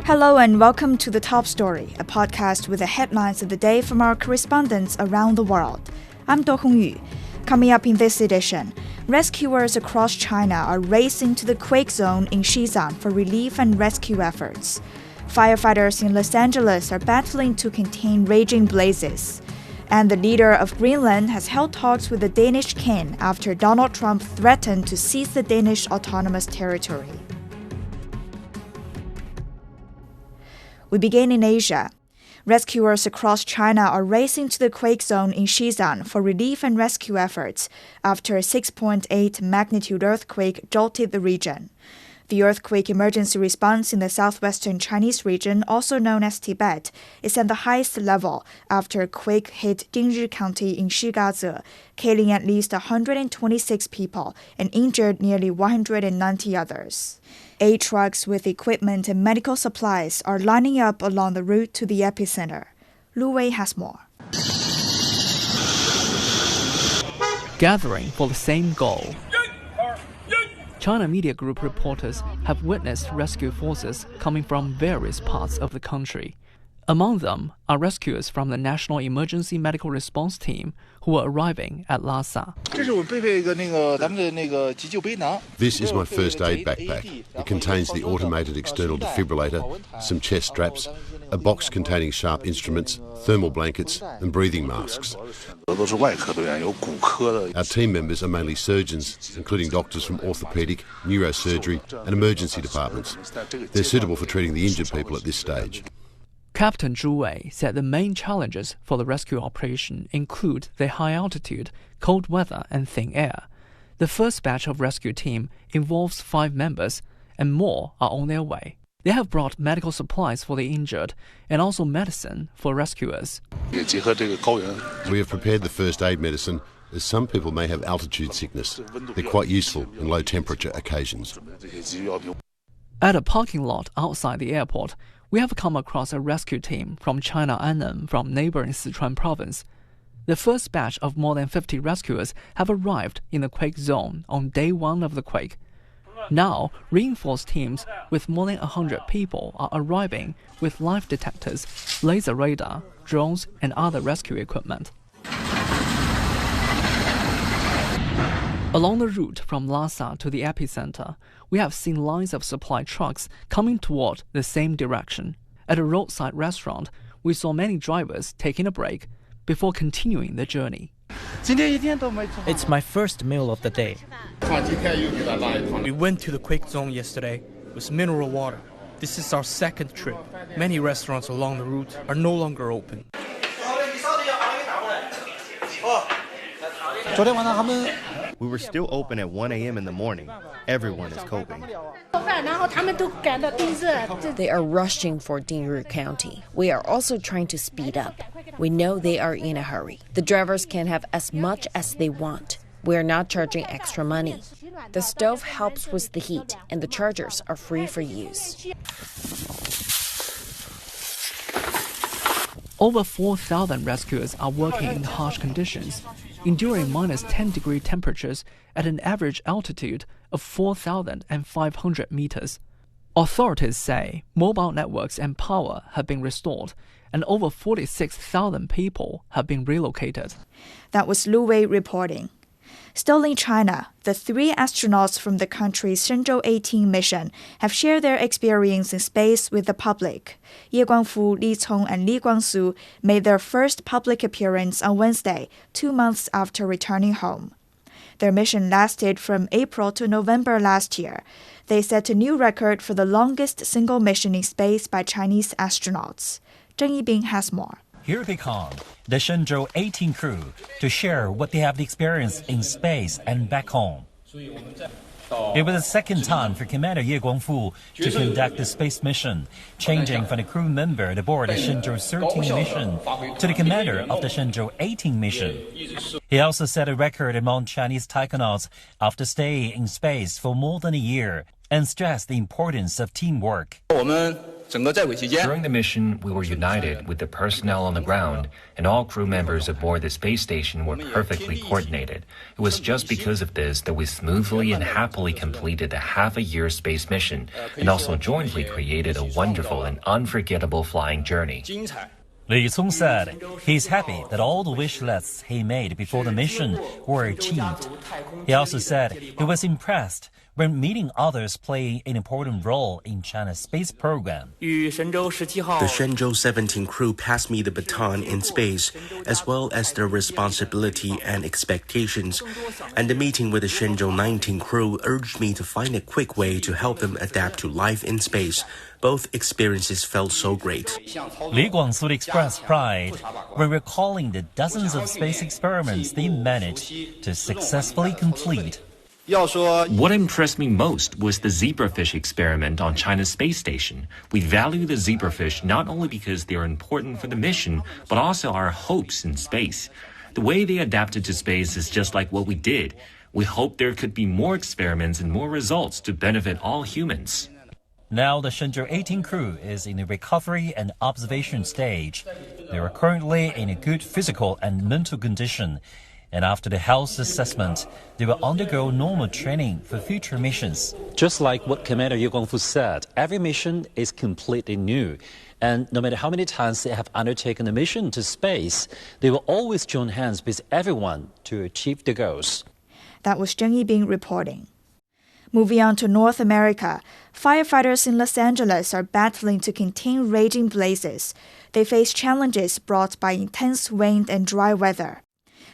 Hello and welcome to The Top Story, a podcast with the headlines of the day from our correspondents around the world. I'm Do Hongyu. Coming up in this edition, rescuers across China are racing to the quake zone in Xizang for relief and rescue efforts. Firefighters in Los Angeles are battling to contain raging blazes. And the leader of Greenland has held talks with the Danish King after Donald Trump threatened to seize the Danish autonomous territory. We begin in Asia. Rescuers across China are racing to the quake zone in Xizang for relief and rescue efforts after a 6.8 magnitude earthquake jolted the region. The earthquake emergency response in the southwestern Chinese region, also known as Tibet, is at the highest level after a quake hit Dingzhi County in Shigaze, killing at least 126 people and injured nearly 190 others. 8 trucks with equipment and medical supplies are lining up along the route to the epicenter. Lu Wei has more. Gathering for the same goal. China Media Group reporters have witnessed rescue forces coming from various parts of the country. Among them are rescuers from the National Emergency Medical Response Team who are arriving at Lhasa. This is my first aid backpack. It contains the automated external defibrillator, some chest straps, a box containing sharp instruments, thermal blankets and breathing masks. Our team members are mainly surgeons, including doctors from orthopedic, neurosurgery and emergency departments. They're suitable for treating the injured people at this stage. Captain Zhu Wei said the main challenges for the rescue operation include the high altitude, cold weather and thin air. The first batch of rescue team involves 5 members, and more are on their way. They have brought medical supplies for the injured and also medicine for rescuers. We have prepared the first aid medicine, as some people may have altitude sickness. They're quite useful in low temperature occasions. At a parking lot outside the airport, we have come across a rescue team from China Annan from neighboring Sichuan province. The first batch of more than 50 rescuers have arrived in the quake zone on day 1 of the quake. Now, reinforced teams with more than 100 people are arriving with life detectors, laser radar, drones and other rescue equipment. Along the route from Lhasa to the epicenter, we have seen lines of supply trucks coming toward the same direction. At a roadside restaurant, we saw many drivers taking a break before continuing the journey. It's my first meal of the day. We went to the quake zone yesterday with mineral water. This is our second trip. Many restaurants along the route are no longer open. We were still open at 1 a.m. in the morning. Everyone is coping. They are rushing for Dingzhi County. We are also trying to speed up. We know they are in a hurry. The drivers can have as much as they want. We are not charging extra money. The stove helps with the heat, and the chargers are free for use. Over 4,000 rescuers are working in harsh conditions, enduring minus 10-degree temperatures at an average altitude of 4,500 meters. Authorities say mobile networks and power have been restored, and over 46,000 people have been relocated. That was Lu Wei reporting. Still in China, the 3 astronauts from the country's Shenzhou 18 mission have shared their experience in space with the public. Ye Guangfu, Li Cong, and Li Guangsu made their first public appearance on Wednesday, 2 months after returning home. Their mission lasted from April to November last year. They set a new record for the longest single mission in space by Chinese astronauts. Zheng Yibing has more. Here they come, the Shenzhou 18 crew, to share what they have experienced in space and back home. It was the second time for Commander Ye Guangfu to conduct the space mission, changing from the crew member aboard the Shenzhou 13 mission to the commander of the Shenzhou 18 mission. He also set a record among Chinese taikonauts after staying in space for more than a year and stressed the importance of teamwork. During the mission, we were united with the personnel on the ground, and all crew members aboard the space station were perfectly coordinated. It was just because of this that we smoothly and happily completed a half-a-year space mission, and also jointly created a wonderful and unforgettable flying journey. Li Cong said he's happy that all the wish lists he made before the mission were achieved. He also said he was impressed when meeting others playing an important role in China's space program. The Shenzhou 17 crew passed me the baton in space, as well as their responsibility and expectations. And the meeting with the Shenzhou 19 crew urged me to find a quick way to help them adapt to life in space. Both experiences felt so great. Li Guangsu expressed pride when recalling the dozens of space experiments they managed to successfully complete. What impressed me most was the zebrafish experiment on China's space station. We value the zebrafish not only because they are important for the mission, but also our hopes in space. The way they adapted to space is just like what we did. We hope there could be more experiments and more results to benefit all humans. Now the Shenzhou 18 crew is in the recovery and observation stage. They are currently in a good physical and mental condition. And after the health assessment, they will undergo normal training for future missions. Just like what Commander Ye Guangfu said, every mission is completely new. And no matter how many times they have undertaken a mission to space, they will always join hands with everyone to achieve the goals. That was Zheng Yibing reporting. Moving on to North America, firefighters in Los Angeles are battling to contain raging blazes. They face challenges brought by intense wind and dry weather.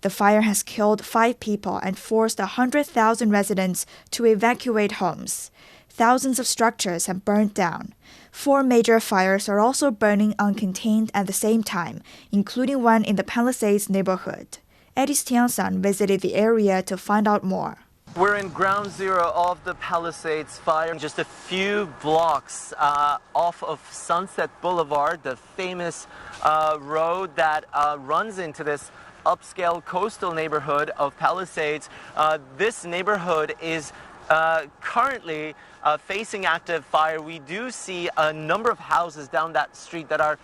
The fire has killed 5 people and forced 100,000 residents to evacuate homes. Thousands of structures have burned down. 4 major fires are also burning uncontained at the same time, including one in the Palisades neighborhood. Eddie Stiansan visited the area to find out more. We're in ground zero of the Palisades fire, just a few blocks off of Sunset Boulevard, the famous road that runs into this upscale coastal neighborhood of Palisades. This neighborhood is currently facing active fire. We do see a number of houses down that street that are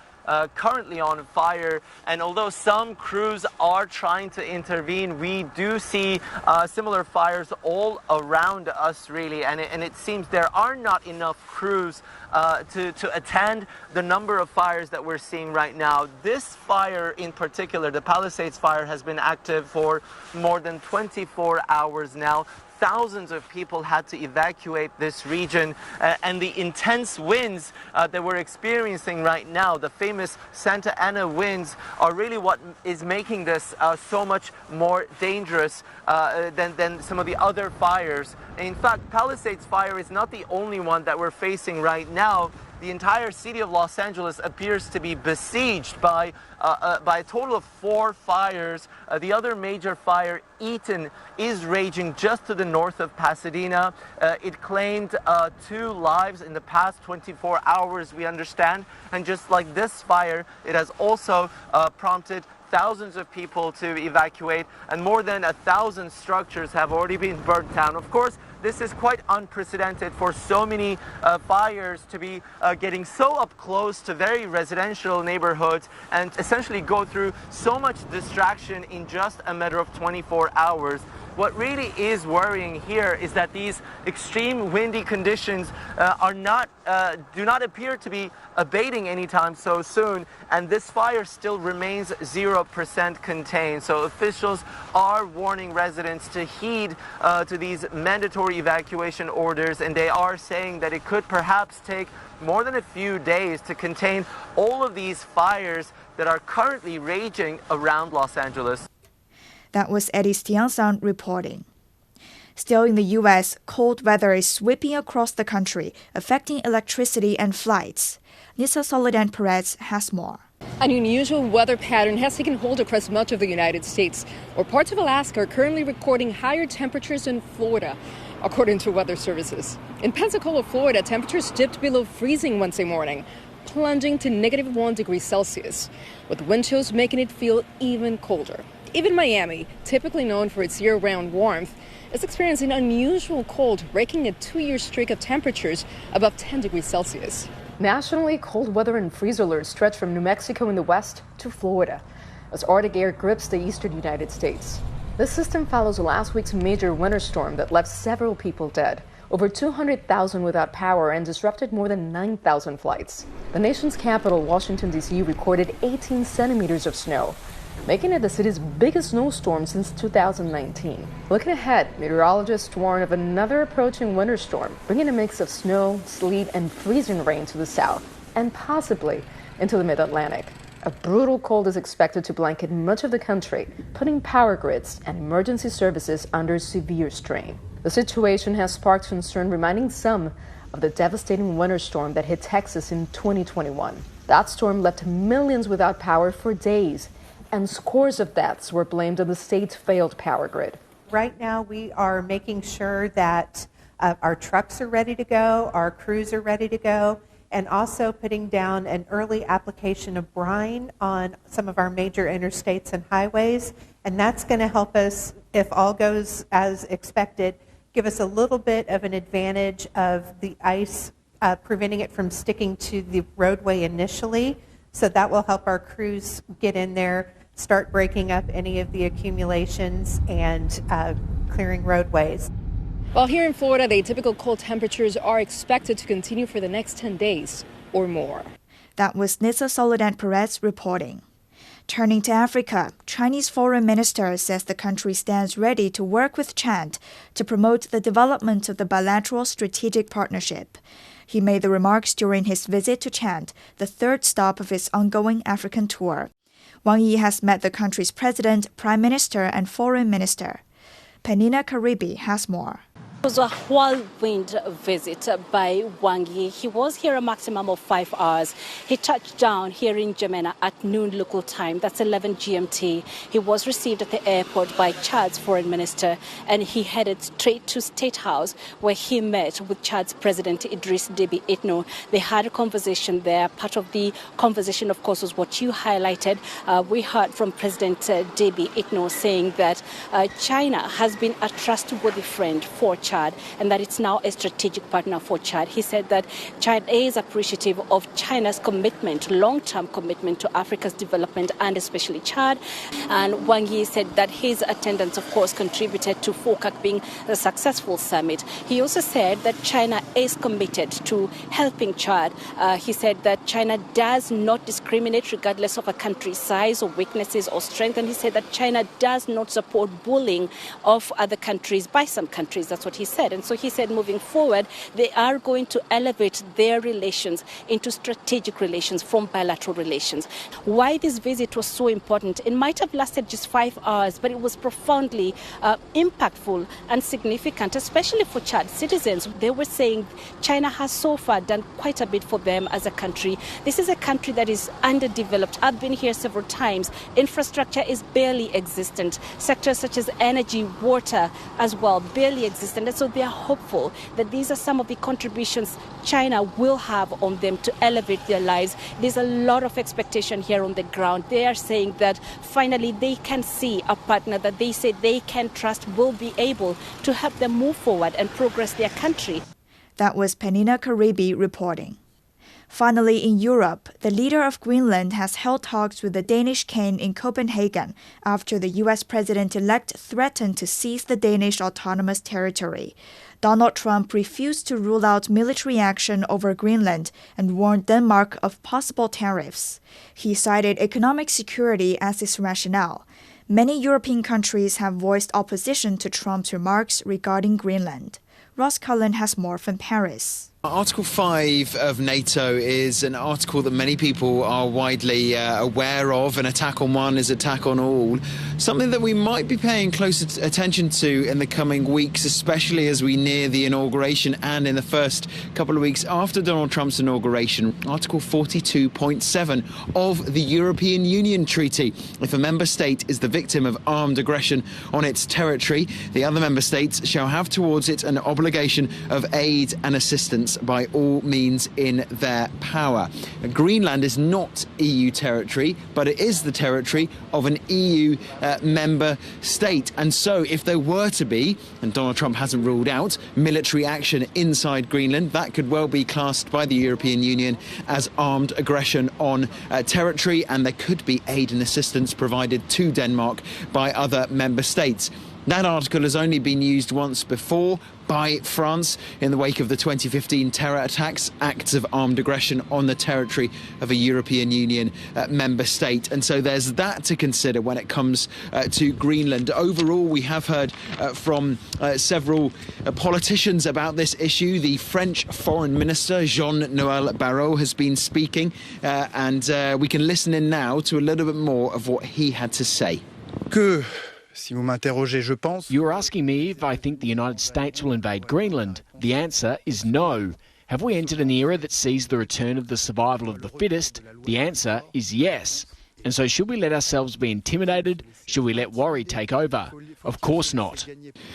currently on fire, and although some crews are trying to intervene, we do see similar fires all around us, really, and it seems there are not enough crews to attend the number of fires that we're seeing right now. This fire in particular, the Palisades fire, has been active for more than 24 hours now. Thousands of people had to evacuate this region, and the intense winds that we're experiencing right now, the famous Santa Ana winds, are really what is making this so much more dangerous than some of the other fires. In fact, Palisades fire is not the only one that we're facing right now. The entire city of Los Angeles appears to be besieged by a total of 4 fires. The other major fire, Eaton, is raging just to the north of Pasadena. It claimed 2 lives in the past 24 hours, we understand. And just like this fire, it has also prompted thousands of people to evacuate, and more than 1,000 structures have already been burnt down. Of course, this is quite unprecedented for so many fires to be getting so up close to very residential neighborhoods and essentially go through so much distraction in just a matter of 24 hours. What really is worrying here is that these extreme windy conditions do not appear to be abating anytime so soon, and this fire still remains 0% contained. So officials are warning residents to heed to these mandatory evacuation orders, and they are saying that it could perhaps take more than a few days to contain all of these fires that are currently raging around Los Angeles. That was Eddie Stiansan reporting. Still in the U.S., cold weather is sweeping across the country, affecting electricity and flights. Nisa Soledad Perez has more. An unusual weather pattern has taken hold across much of the United States, where parts of Alaska are currently recording higher temperatures than Florida, according to weather services. In Pensacola, Florida, temperatures dipped below freezing Wednesday morning, plunging to -1 degree Celsius, with wind chills making it feel even colder. Even Miami, typically known for its year-round warmth, is experiencing unusual cold, breaking a 2-year streak of temperatures above 10 degrees Celsius. Nationally, cold weather and freeze alerts stretch from New Mexico in the west to Florida as Arctic air grips the eastern United States. This system follows last week's major winter storm that left several people dead, over 200,000 without power, and disrupted more than 9,000 flights. The nation's capital, Washington, D.C., recorded 18 centimeters of snow, making it the city's biggest snowstorm since 2019. Looking ahead, meteorologists warn of another approaching winter storm, bringing a mix of snow, sleet, and freezing rain to the south, and possibly into the mid-Atlantic. A brutal cold is expected to blanket much of the country, putting power grids and emergency services under severe strain. The situation has sparked concern, reminding some of the devastating winter storm that hit Texas in 2021. That storm left millions without power for days, and scores of deaths were blamed on the state's failed power grid. Right now, we are making sure that our trucks are ready to go, our crews are ready to go, and also putting down an early application of brine on some of our major interstates and highways. And that's going to help us, if all goes as expected, give us a little bit of an advantage of the ice, preventing it from sticking to the roadway initially. So that will help our crews get in there, start breaking up any of the accumulations and clearing roadways. While here in Florida, the atypical cold temperatures are expected to continue for the next 10 days or more. That was Nitsa Soledad Perez reporting. Turning to Africa, Chinese Foreign Minister says the country stands ready to work with Chad to promote the development of the bilateral strategic partnership. He made the remarks during his visit to Chad, the third stop of his ongoing African tour. Wang Yi has met the country's president, prime minister, and foreign minister. Penina Karibi has more. It was a whirlwind visit by Wang Yi. He was here a maximum of 5 hours. He touched down here in N'Djamena at noon local time, that's 11 GMT. He was received at the airport by Chad's foreign minister, and he headed straight to State House, where he met with Chad's president Idriss Déby Itno. They had a conversation there. Part of the conversation, of course, was what you highlighted. We heard from President Déby Itno saying that China has been a trustworthy friend for Chad, and that it's now a strategic partner for Chad. He said that Chad is appreciative of China's commitment, long-term commitment to Africa's development, and especially Chad. And Wang Yi said that his attendance, of course, contributed to FOCAC being a successful summit. He also said that China is committed to helping Chad. He said that China does not discriminate regardless of a country's size or weaknesses or strength. And he said that China does not support bullying of other countries by some countries. That's what he said. And so he said moving forward, they are going to elevate their relations into strategic relations from bilateral relations. Why this visit was so important, it might have lasted just 5 hours, but it was profoundly impactful and significant, especially for Chad citizens. They were saying China has so far done quite a bit for them as a country. This is a country that is underdeveloped. I've been here several times. Infrastructure is barely existent. Sectors such as energy, water as well, barely existent. And so they are hopeful that these are some of the contributions China will have on them to elevate their lives. There's a lot of expectation here on the ground. They are saying that finally they can see a partner that they say they can trust will be able to help them move forward and progress their country. That was Penina Karibi reporting. Finally, in Europe, the leader of Greenland has held talks with the Danish King in Copenhagen after the U.S. president-elect threatened to seize the Danish autonomous territory. Donald Trump refused to rule out military action over Greenland and warned Denmark of possible tariffs. He cited economic security as his rationale. Many European countries have voiced opposition to Trump's remarks regarding Greenland. Ross Cullen has more from Paris. Article 5 of NATO is an article that many people are widely aware of. An attack on one is attack on all. Something that we might be paying close attention to in the coming weeks, especially as we near the inauguration and in the first couple of weeks after Donald Trump's inauguration. Article 42.7 of the European Union Treaty. If a member state is the victim of armed aggression on its territory, the other member states shall have towards it an obligation of aid and assistance. response by all means in their power. Greenland is not EU territory, but it is the territory of an EU member state. And so if there were to be, and Donald Trump hasn't ruled out, military action inside Greenland, that could well be classed by the European Union as armed aggression on territory, and there could be aid and assistance provided to Denmark by other member states. That article has only been used once before by France in the wake of the 2015 terror attacks, acts of armed aggression on the territory of a European Union member state. And so there's that to consider when it comes to Greenland. Overall, we have heard from several politicians about this issue. The French Foreign Minister, Jean-Noël Barrot, has been speaking, and we can listen in now to a little bit more of what he had to say. You're asking me if I think the United States will invade Greenland. The answer is no. Have we entered an era that sees the return of the survival of the fittest? The answer is yes. And so should we let ourselves be intimidated? Should we let worry take over? Of course not.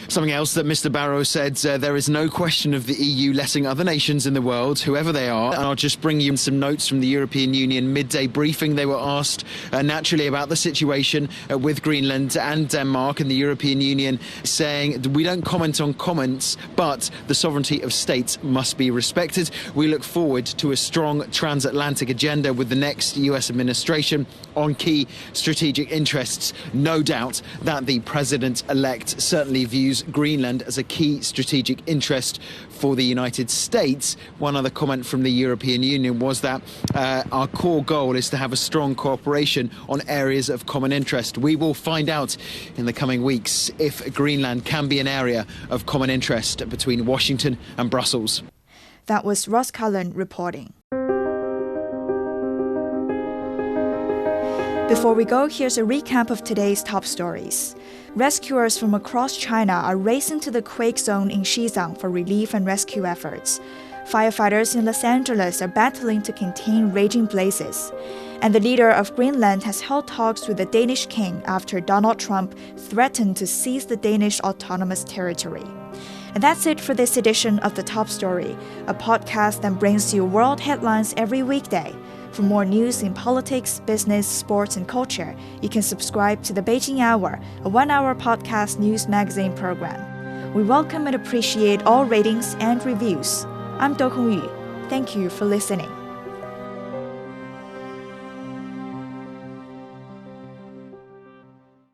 Something else that Mr. Barrot said, there is no question of the EU letting other nations in the world, whoever they are. And I'll just bring you some notes from the European Union midday briefing. They were asked naturally about the situation with Greenland and Denmark, and the European Union saying we don't comment on comments, but the sovereignty of states must be respected. We look forward to a strong transatlantic agenda with the next US administration on key strategic interests. No doubt that the president-elect certainly views Greenland as a key strategic interest for the United States. One other comment from the European Union was that our core goal is to have a strong cooperation on areas of common interest. We will find out in the coming weeks if Greenland can be an area of common interest between Washington and Brussels. That was Ross Cullen reporting. Before we go, here's a recap of today's top stories. Rescuers from across China are racing to the quake zone in Xizang for relief and rescue efforts. Firefighters in Los Angeles are battling to contain raging blazes. And the leader of Greenland has held talks with the Danish King after Donald Trump threatened to seize the Danish autonomous territory. And that's it for this edition of The Top Story, a podcast that brings you world headlines every weekday. For more news in politics, business, sports, and culture, you can subscribe to the Beijing Hour, a one-hour podcast news magazine program. We welcome and appreciate all ratings and reviews. I'm Do Hongyu. Thank you for listening.